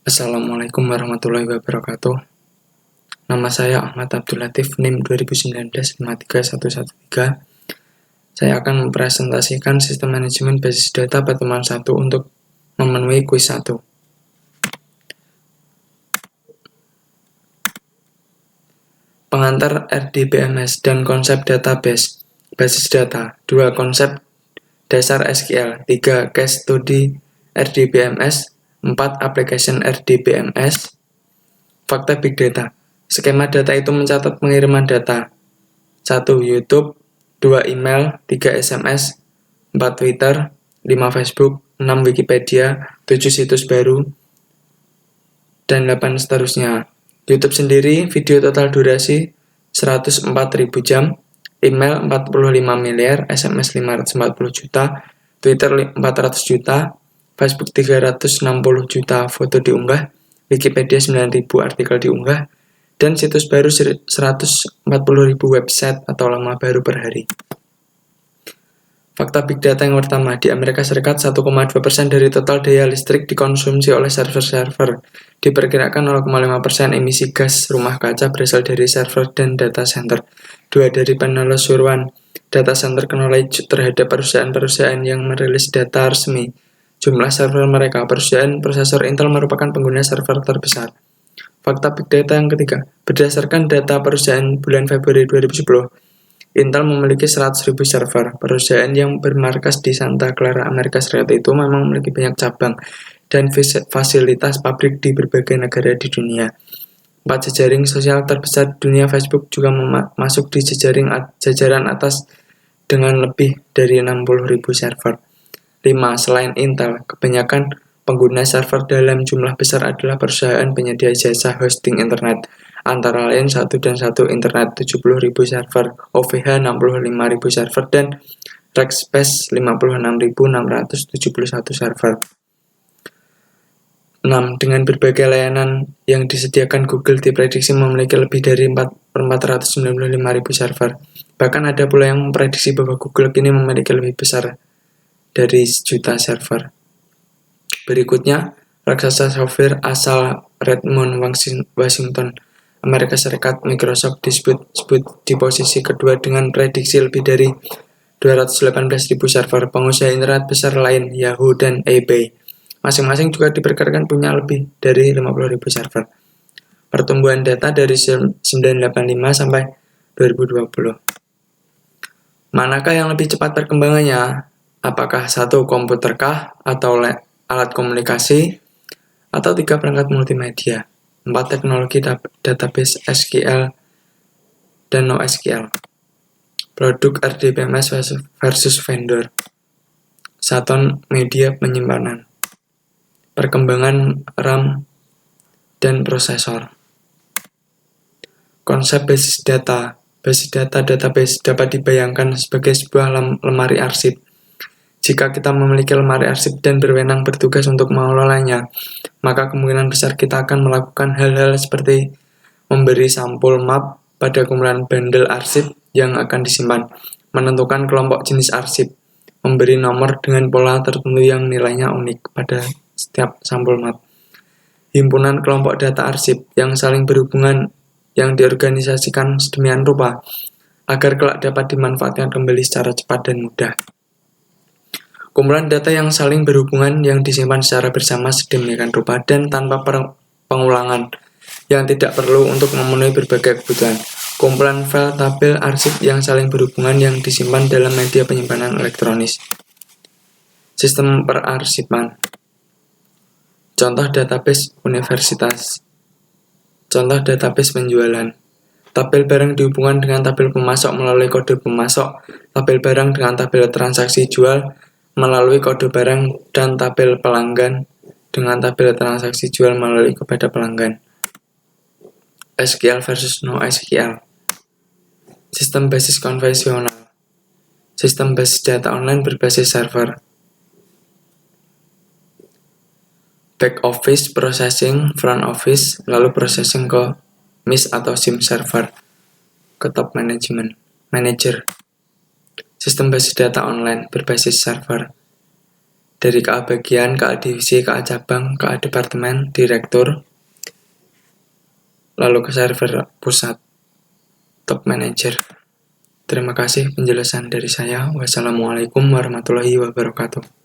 Assalamualaikum warahmatullahi wabarakatuh. Nama saya Ahmad Abdul Latif, NIM 2019-53113. Saya akan mempresentasikan sistem manajemen basis data pertemuan 1 untuk memenuhi kuis 1. Pengantar RDBMS dan konsep database basis data. 2. Konsep dasar SQL. 3. Case study RDBMS. 4. Application RDBMS. Fakta Big Data. Skema data itu mencatat pengiriman data. 1. YouTube, 2. Email, 3. SMS, 4. Twitter, 5. Facebook, 6. Wikipedia, 7. Situs baru, dan 8 seterusnya. YouTube sendiri, video total durasi 104.000 jam, email 45 miliar, SMS 540 juta, Twitter 400 juta, Facebook 360 juta foto diunggah, Wikipedia 9.000 artikel diunggah, dan situs baru 140.000 website atau lama baru per hari. Fakta Big Data yang pertama, di Amerika Serikat 1,2% dari total daya listrik dikonsumsi oleh server-server. Diperkirakan 0,5% emisi gas rumah kaca berasal dari server dan data center. 2. Dari penelusuran data center knowledge terhadap perusahaan-perusahaan yang merilis data resmi. Jumlah server mereka, perusahaan prosesor Intel merupakan pengguna server terbesar. Fakta Big Data yang ketiga, berdasarkan data perusahaan bulan Februari 2010, Intel memiliki 100.000 server. Perusahaan yang bermarkas di Santa Clara, Amerika Serikat itu memang memiliki banyak cabang dan fasilitas pabrik di berbagai negara di dunia. 4. Jejaring sosial terbesar dunia Facebook juga masuk di jajaran atas dengan lebih dari 60.000 server. 5. Selain Intel, kebanyakan pengguna server dalam jumlah besar adalah perusahaan penyedia jasa hosting internet, antara lain 1 dan 1 Internet 70.000 server, OVH 65.000 server, dan Rackspace 56.671 server. 6. Dengan berbagai layanan yang disediakan Google diprediksi memiliki lebih dari 495.000 server. Bahkan ada pula yang memprediksi bahwa Google kini memiliki lebih besar dari 1 juta server. Berikutnya, raksasa software asal Redmond, Washington, Amerika Serikat, Microsoft disebut di posisi kedua dengan prediksi lebih dari 218.000 server. Pengusaha internet besar lain, Yahoo dan eBay, masing-masing juga diperkirakan punya lebih dari 50.000 server. Pertumbuhan data dari 1985 sampai 2020. Manakah yang lebih cepat perkembangannya? Apakah 1. komputerkah atau alat komunikasi, atau 3. perangkat multimedia? 4. Teknologi database SQL dan NoSQL. Produk RDBMS versus vendor. 1. Media penyimpanan, perkembangan RAM dan prosesor. Konsep basis data. Basis data database dapat dibayangkan sebagai sebuah lemari arsip. Jika kita memiliki lemari arsip dan berwenang bertugas untuk mengelolanya, maka kemungkinan besar kita akan melakukan hal-hal seperti memberi sampul map pada kumpulan bundle arsip yang akan disimpan, menentukan kelompok jenis arsip, memberi nomor dengan pola tertentu yang nilainya unik pada setiap sampul map, himpunan kelompok data arsip yang saling berhubungan yang diorganisasikan sedemikian rupa agar kelak dapat dimanfaatkan kembali secara cepat dan mudah. Kumpulan data yang saling berhubungan yang disimpan secara bersama sedemikian rupa dan tanpa pengulangan yang tidak perlu untuk memenuhi berbagai kebutuhan. Kumpulan file tabel arsip yang saling berhubungan yang disimpan dalam media penyimpanan elektronis. Sistem perarsipan. Contoh database universitas. Contoh database penjualan. Tabel barang dihubungkan dengan tabel pemasok melalui kode pemasok, tabel barang dengan tabel transaksi jual melalui kode barang, dan tabel pelanggan dengan tabel transaksi jual melalui kepada pelanggan. SQL versus NoSQL. Sistem basis konvensional. Sistem basis data online berbasis server. Back office processing, front office, lalu processing ke MIS atau SIM server, ke top manager. Sistem basis data online berbasis server. dari KA bagian, KA divisi, KA cabang, KA departemen, direktur, lalu ke server pusat, top manager. Terima kasih penjelasan dari saya. Wassalamualaikum warahmatullahi wabarakatuh.